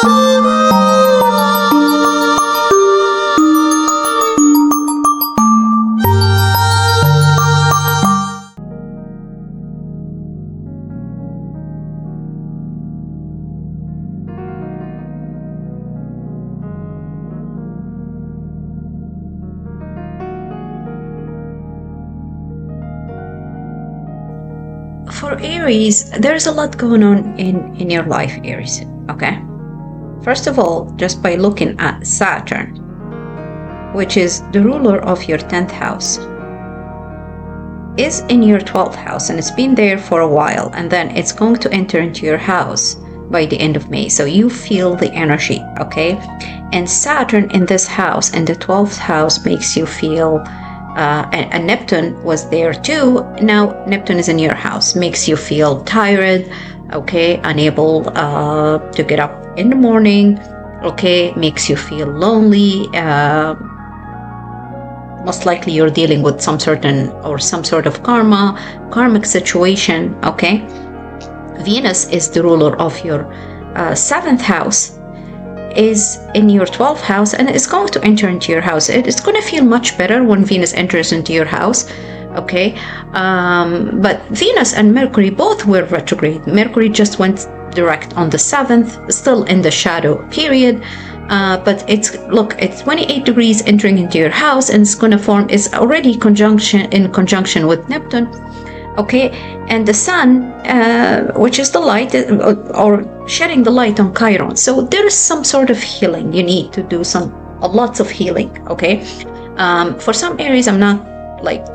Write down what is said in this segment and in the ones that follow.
For Aries, there's a lot going on in your life, Aries, okay? First of all, just by looking at Saturn, which is the ruler of your 10th house, is in your 12th house, and it's been there for a while, and then it's going to enter into your house by the end of May. So you feel the energy, okay? And Saturn in this house, in the 12th house, makes you feel and Neptune was there too. Now Neptune is in your house, makes you feel tired, okay, unable to get up in the morning, okay, makes you feel lonely. Most likely you're dealing with some sort of karmic situation, okay. Venus is the ruler of your 7th house, is in your 12th house, and it's going to enter into your house. It's going to feel much better when Venus enters into your house, okay. But Venus and Mercury both were retrograde. Mercury just went direct on the 7th, still in the shadow period, but it's 28 degrees entering into your house, and it's going to form, is already in conjunction with Neptune, okay. And the sun, which is the light, or shedding the light on Chiron. So there is some sort of healing. You need to do lots of healing, okay. For some areas, I'm not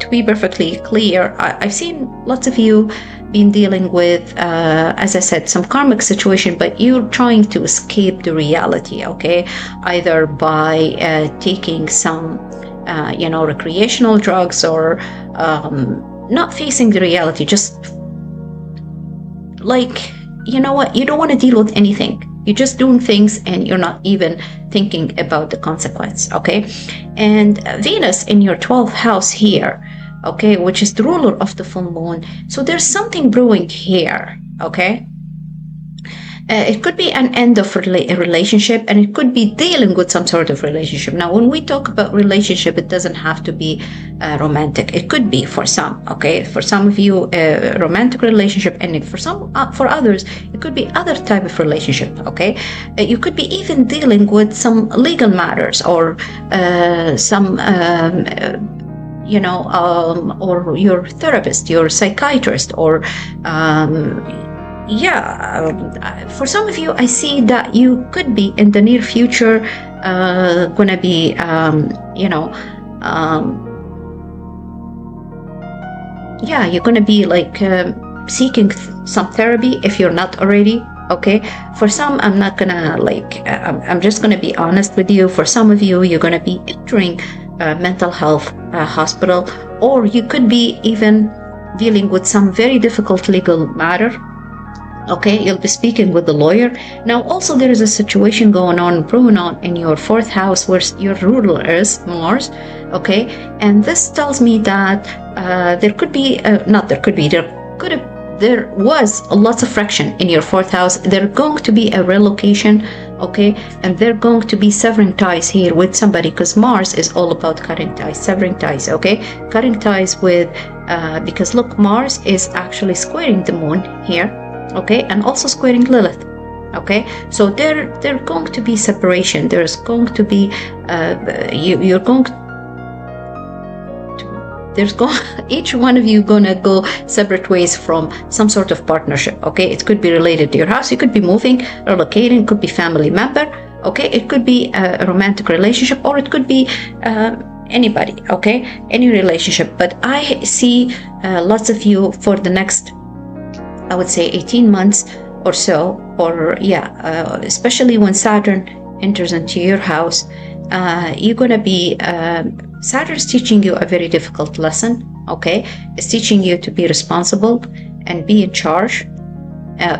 to be perfectly clear, I've seen lots of you been dealing with, as I said, some karmic situation, but you're trying to escape the reality, okay, either by taking some recreational drugs, or not facing the reality, just you know what, you don't want to deal with anything. You're just doing things and you're not even thinking about the consequence, okay. And Venus in your 12th house here, okay, which is the ruler of the full moon. So there's something brewing here, okay. It could be an end of a relationship, and it could be dealing with some sort of relationship. Now, when we talk about relationship, it doesn't have to be romantic. It could be for some, okay. For some of you, a romantic relationship, and for others, it could be other type of relationship, okay. You could be even dealing with some legal matters, or or your therapist, your psychiatrist, or for some of you, I see that you could be in the near future gonna be you're gonna be seeking some therapy if you're not already, okay. For some, I'm not gonna I'm just gonna be honest with you. For some of you, you're gonna be entering a mental health hospital, or you could be even dealing with some very difficult legal matter, okay. You'll be speaking with the lawyer. Now, also, there is a situation brewing on in your 4th house, where your ruler is Mars, okay. And this tells me that there was lots of friction in your 4th house. There's going to be a relocation, okay, and they're going to be severing ties here with somebody, because Mars is all about cutting ties, severing ties, okay, cutting ties with, because look, Mars is actually squaring the moon here, okay, and also squaring Lilith, okay. So there's going to be separation. There's going to be each one of you gonna go separate ways from some sort of partnership, okay. It could be related to your house. You could be moving, relocating, could be family member, okay. It could be a romantic relationship, or it could be anybody, okay, any relationship. But I see lots of you for the next, I would say, 18 months or so, or especially when Saturn enters into your house, you're gonna be Saturn's teaching you a very difficult lesson, okay. It's teaching you to be responsible and be in charge,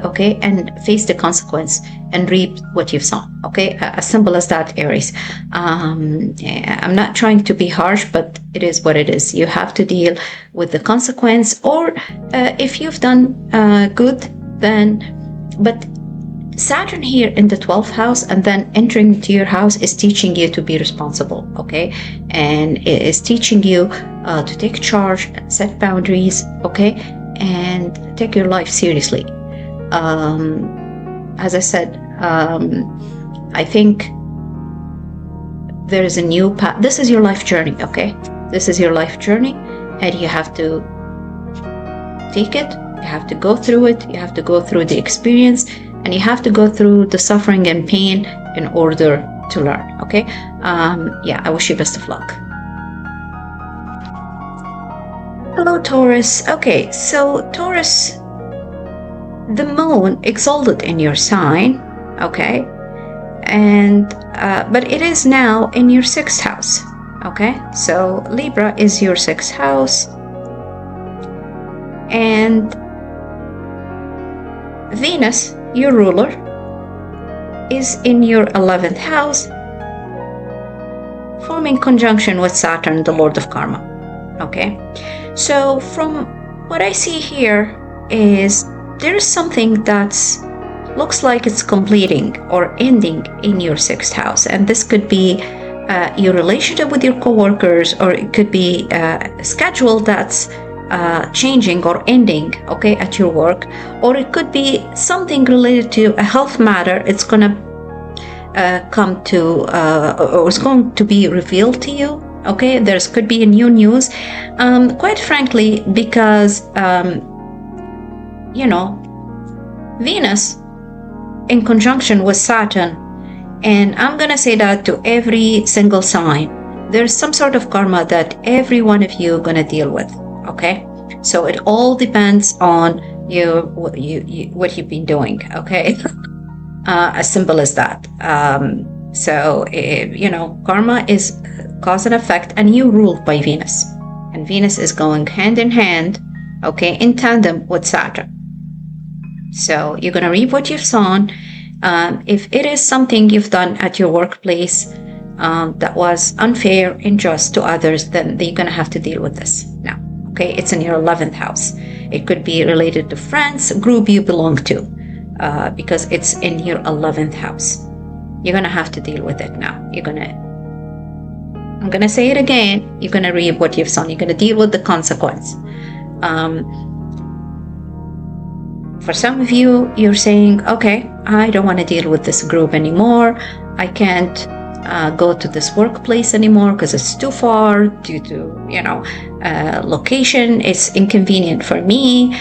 okay, and face the consequence and reap what you've sown, okay. As simple as that, Aries. I'm not trying to be harsh, but it is what it is. You have to deal with the consequence, or if you've done good, then, but Saturn here in the 12th house and then entering into your house is teaching you to be responsible, okay? And it is teaching you to take charge, set boundaries, okay? And take your life seriously. As I said, I think there is a new path. This is your life journey, okay? This is your life journey, and you have to take it. You have to go through it. You have to go through the experience, and you have to go through the suffering and pain in order to learn, okay? Yeah, I wish you best of luck. Hello, Taurus. Okay, so Taurus, the moon exalted in your sign, okay? And but it is now in your 6th house, okay? So Libra is your 6th house, and Venus, your ruler, is in your 11th house, forming conjunction with Saturn, the Lord of Karma, okay? So from what I see here is there is something that's looks like it's completing or ending in your 6th house, and this could be your relationship with your coworkers, or it could be a schedule that's changing or ending, okay, at your work, or it could be something related to a health matter. It's gonna come to or it's going to be revealed to you, okay? There's could be a new news, quite frankly, because you know, Venus in conjunction with Saturn, and I'm gonna say that to every single sign, there's some sort of karma that every one of you are gonna deal with, okay? So it all depends on what you've been doing, okay? As simple as that. So you know, karma is cause and effect, and you're ruled by Venus, and Venus is going hand in hand, okay, in tandem with Saturn. So you're gonna reap what you've sown. If it is something you've done at your workplace that was unfair, unjust to others, then you're gonna have to deal with this now, okay? It's in your 11th house. It could be related to friends, group you belong to, because it's in your 11th house. You're gonna have to deal with it now. I'm gonna say it again, you're gonna reap what you've sown. You're gonna deal with the consequence. For some of you, you're saying, okay, I don't want to deal with this group anymore. I can't go to this workplace anymore because it's too far due to, you know, location. It's inconvenient for me.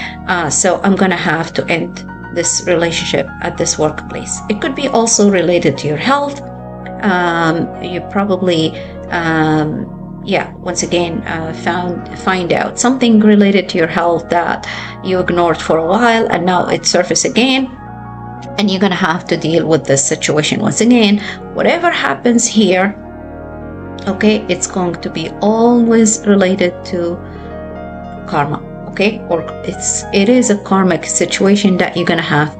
So I'm going to have to end this relationship at this workplace. It could be also related to your health. You probably, yeah, once again, find out something related to your health that you ignored for a while, and now it surfaced again, and you're gonna have to deal with this situation once again. Whatever happens here, okay, it's going to be always related to karma, okay? Or it is a karmic situation that you're gonna have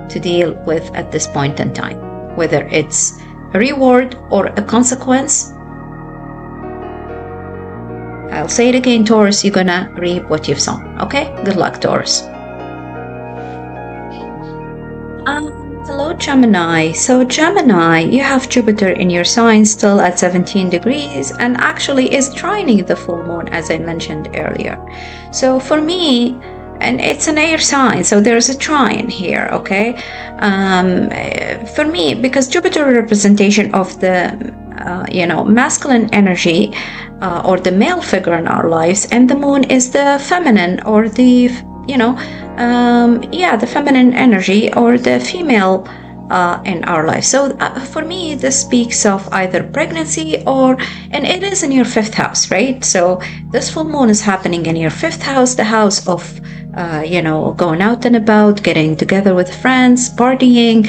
to deal with at this point in time, whether it's a reward or a consequence. I'll say it again, Taurus, you're gonna reap what you've sown, okay? Good luck, Taurus. Hello, Gemini. So Gemini, you have Jupiter in your sign still at 17 degrees, and actually is trining the full moon, as I mentioned earlier. So for me, and it's an air sign, so there's a trine here, okay? For me, because Jupiter representation of the you know, masculine energy or the male figure in our lives, and the moon is the feminine, or the, you know, yeah, the feminine energy or the female in our life. So for me, this speaks of either pregnancy or, and it is in your 5th house, right? So this full moon is happening in your 5th house, the house of, you know, going out and about, getting together with friends, partying,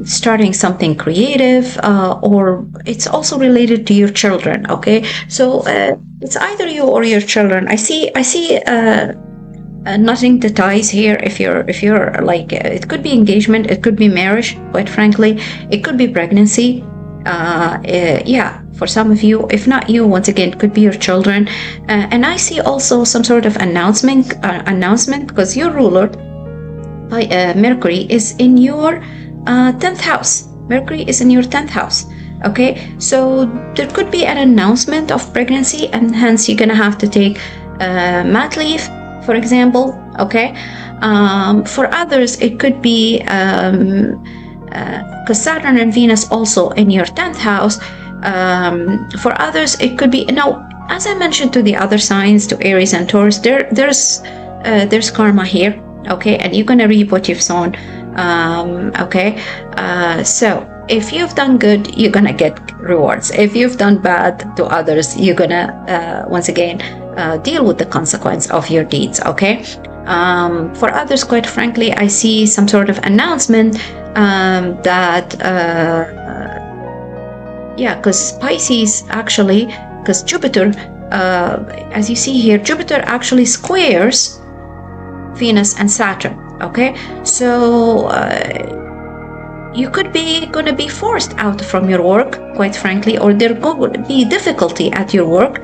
starting something creative, or it's also related to your children, okay? So it's either you or your children. I see nothing to ties here. If you're like, it could be engagement, it could be marriage, quite frankly, it could be pregnancy. Yeah, for some of you, if not you, once again, it could be your children. And I see also some sort of announcement, because your ruler Mercury is in your 10th house. Mercury is in your 10th house. Okay, so there could be an announcement of pregnancy, and hence you're gonna have to take mat leave, for example. Okay, for others it could be because Saturn and Venus also in your 10th house. For others it could be, now as I mentioned to the other signs, to Aries and Taurus, there's karma here. Okay, and you're gonna reap what you've sown. So if you've done good, you're gonna get rewards. If you've done bad to others, you're gonna once again deal with the consequence of your deeds. Okay, for others, quite frankly, I see some sort of announcement that because Pisces actually, because Jupiter, as you see here, Jupiter actually squares Venus and Saturn. Okay, so you could be going to be forced out from your work, quite frankly, or there could be difficulty at your work,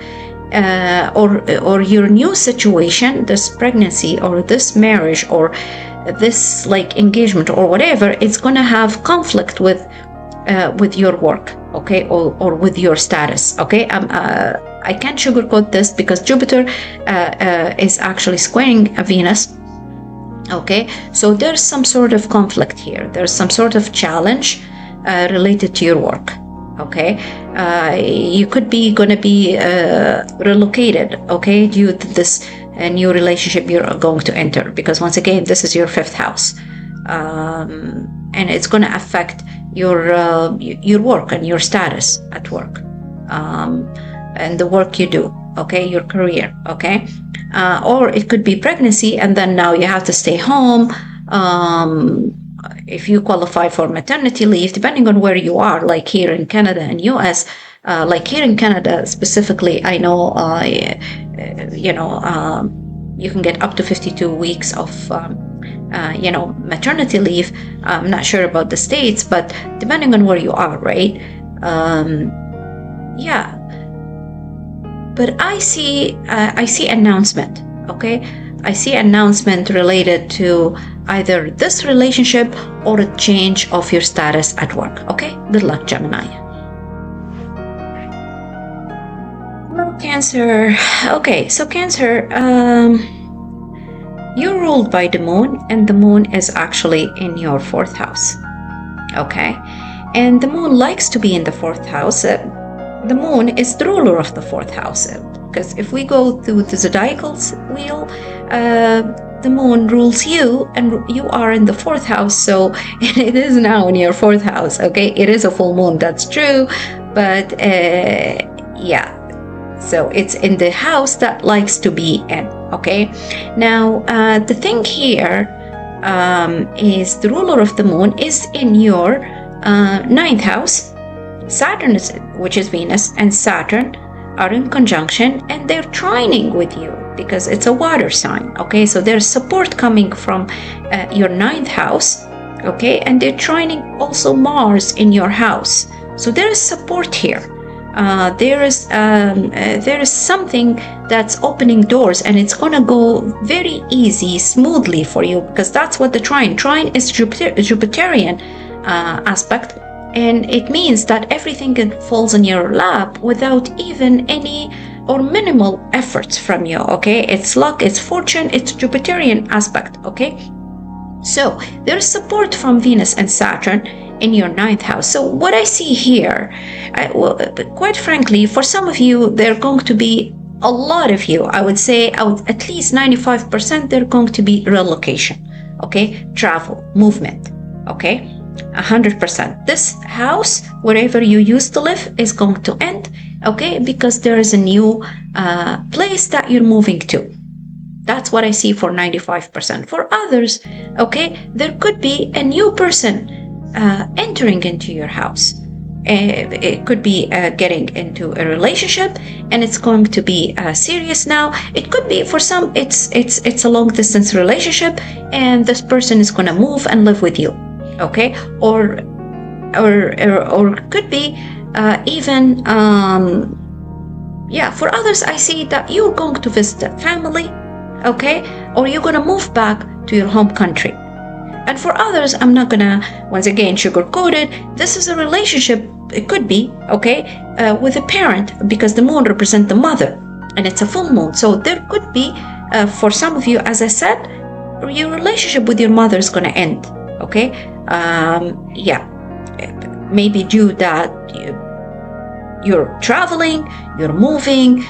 or your new situation, this pregnancy or this marriage or this like engagement or whatever. It's going to have conflict with your work, okay, or with your status. Okay, I can't sugarcoat this because Jupiter is actually squaring Venus. Okay, so there's some sort of conflict here. There's some sort of challenge related to your work. Okay, you could be going to be relocated, okay, due to this new relationship you're going to enter, because once again, this is your 5th house, and it's going to affect your work and your status at work, and the work you do. Okay, your career. Okay. Or it could be pregnancy, and then now you have to stay home. If you qualify for maternity leave, depending on where you are, like here in Canada and US, like here in Canada specifically, I know, you can get up to 52 weeks of, maternity leave. I'm not sure about the States, but depending on where you are, right? But I see announcement, okay? I see announcement related to either this relationship or a change of your status at work, okay? Good luck, Gemini. Well, Cancer. Okay, so Cancer, you're ruled by the moon, and the moon is actually in your 4th house, okay? And the moon likes to be in the 4th house. The moon is the ruler of the 4th house, because if we go through the zodiacal wheel, the moon rules you, and you are in the 4th house, so it is now in your 4th house. Okay, it is a full moon, that's true, but so it's in the house that likes to be in. Okay, now the thing here is the ruler of the moon is in your 9th house. Saturn, which is Venus, and Saturn are in conjunction, and they're trining with you because it's a water sign. Okay, so there's support coming from your 9th house. Okay, and they're trining also Mars in your house. So there is support here. There is something that's opening doors, and it's gonna go very easy, smoothly for you, because that's what the trine is. Jupiterian aspect. And it means that everything falls in your lap without even any or minimal efforts from you, okay? It's luck, it's fortune, it's Jupiterian aspect, okay? So there's support from Venus and Saturn in your 9th house. So what I see here, quite frankly, for some of you, they're going to be, a lot of you, I would say, at least 95%, they're going to be relocation, okay? Travel, movement, okay? 100%. This house, wherever you used to live, is going to end, okay? Because there is a new place that you're moving to. That's what I see for 95%. For others, okay, there could be a new person entering into your house. It could be getting into a relationship, and it's going to be serious now. It could be, for some, it's a long distance relationship, and this person is going to move and live with you. Okay, or could be even for others, I see that you're going to visit a family, okay, or you're going to move back to your home country. And for others, I'm not gonna, once again, sugarcoat it. This is a relationship, it could be, okay, with a parent, because the moon represents the mother, and it's a full moon. So there could be, for some of you, as I said, your relationship with your mother is gonna end, okay? Yeah, maybe due that you're traveling, you're moving,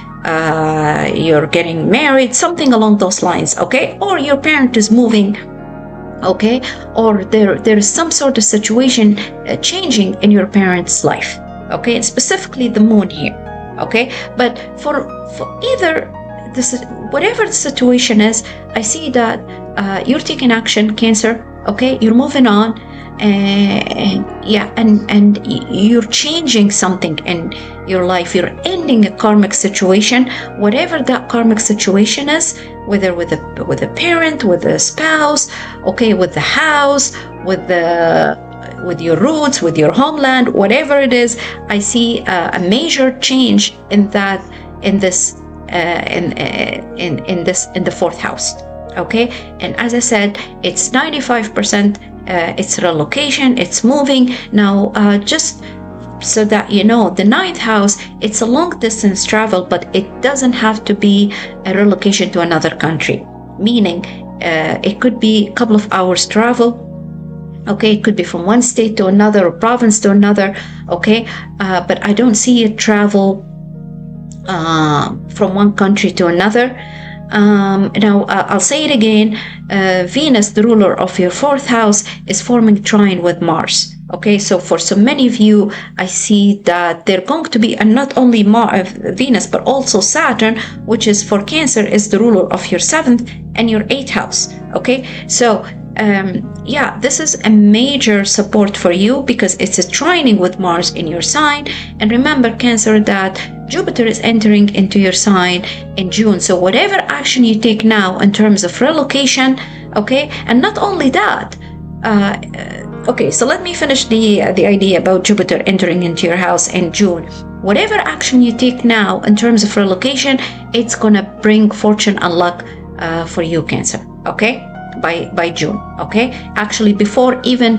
you're getting married, something along those lines, okay? Or your parent is moving, okay? Or there is some sort of situation changing in your parent's life, okay? And specifically the moon here, okay? But for either this, whatever the situation is, I see that you're taking action, Cancer, okay? You're moving on, and yeah, and you're changing something in your life. You're ending a karmic situation, whatever that karmic situation is, whether with a parent, with a spouse, okay, with the house, with your roots, with your homeland, whatever it is. I see a major change in that, in this in the fourth house, okay? And as I said, it's 95%. It's relocation, it's moving. Now, just so that you know, the ninth house, it's a long distance travel, but it doesn't have to be a relocation to another country. Meaning, it could be a couple of hours travel, okay? It could be from one state to another, or province to another, okay? But I don't see it travel from one country to another. Now, I'll say it again. Venus, the ruler of your fourth house, is forming trine with Mars. Okay, so for so many of you, I see that they're going to be, and not only Venus, but also Saturn, which is for Cancer, is the ruler of your seventh and your eighth house. Okay, so yeah, this is a major support for you because it's a trining with Mars in your sign. And remember, Cancer, that Jupiter is entering into your sign in June. So whatever action you take now in terms of relocation, okay, and not only that, okay, so let me finish the idea about Jupiter entering into your house in June. Whatever action you take now in terms of relocation, it's gonna bring fortune and luck for you, Cancer, okay? By June, okay? Actually, before even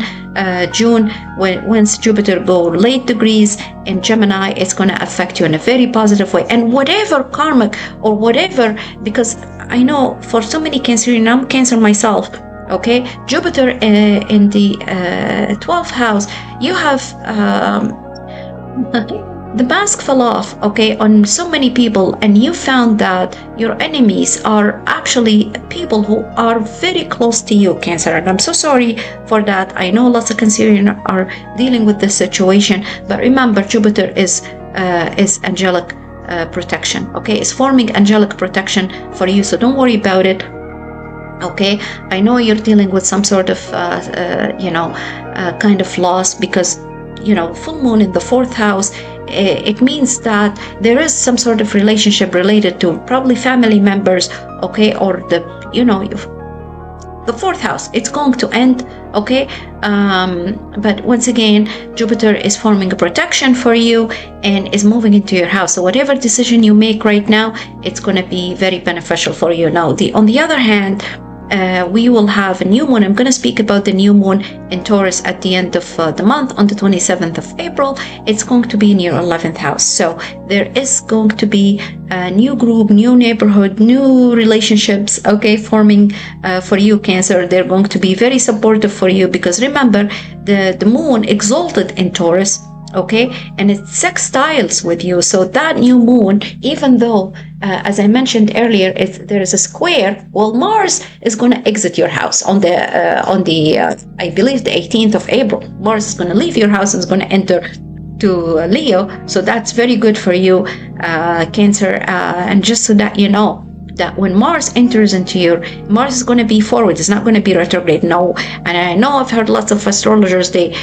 June, once Jupiter go late degrees in Gemini, it's going to affect you in a very positive way. And whatever karmic or whatever, because I know for so many Cancerian, I'm Cancer myself, okay? Jupiter in the 12th house, you have the mask fell off, okay, on so many people, and you found that your enemies are actually people who are very close to you, Cancer. And I'm so sorry for that. I know lots of Cancerians are dealing with this situation, but remember, Jupiter is angelic protection, okay? It's forming angelic protection for you, so don't worry about it. Okay, I know you're dealing with some sort of kind of loss, because full moon in the fourth house, it means that there is some sort of relationship related to probably family members, okay, or the fourth house. It's going to end, okay? But once again, Jupiter is forming a protection for you and is moving into your house. So whatever decision you make right now, it's going to be very beneficial for you. Now, on the other hand, we will have a new moon. I'm going to speak about the new moon in Taurus at the end of the month, on the 27th of April. It's going to be in your 11th house. So there is going to be a new group, new neighborhood, new relationships, okay, forming for you, Cancer. They're going to be very supportive for you, because remember, the moon exalted in Taurus, okay, and it sextiles with you. So that new moon, even though as I mentioned earlier, there is a square, well, Mars is going to exit your house on the I believe the 18th of April. Mars is going to leave your house and is going to enter to Leo. So that's very good for you, Cancer. And just so that you know, that when Mars enters into Mars is going to be forward. It's not going to be retrograde. No. And I know I've heard lots of astrologers, they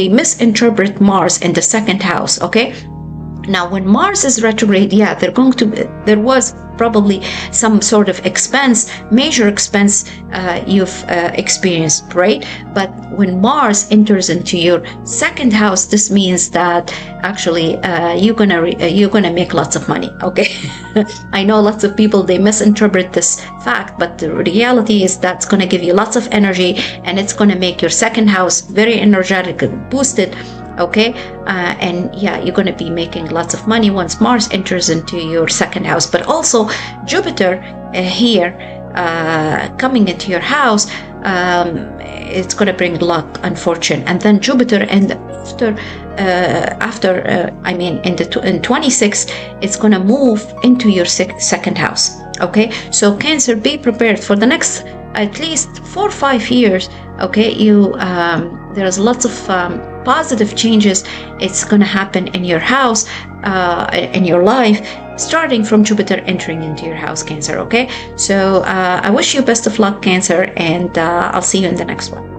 misinterpret Mars in the second house, okay? Now, when Mars is retrograde, yeah, there was probably some sort of expense, major expense you've experienced, right? But when Mars enters into your second house, this means that actually you're gonna make lots of money. Okay, I know lots of people, they misinterpret this fact, but the reality is that's gonna give you lots of energy, and it's gonna make your second house very energetic and boosted. Okay, and yeah, you're going to be making lots of money once Mars enters into your second house. But also Jupiter here coming into your house, it's going to bring luck and fortune. And then Jupiter, and in 26, it's going to move into your second house. Okay, so Cancer, be prepared for the next at least 4 or 5 years. Okay, there's lots of positive changes. It's going to happen in your house, in your life, starting from Jupiter entering into your house, Cancer. Okay, so I wish you best of luck, Cancer, and I'll see you in the next one.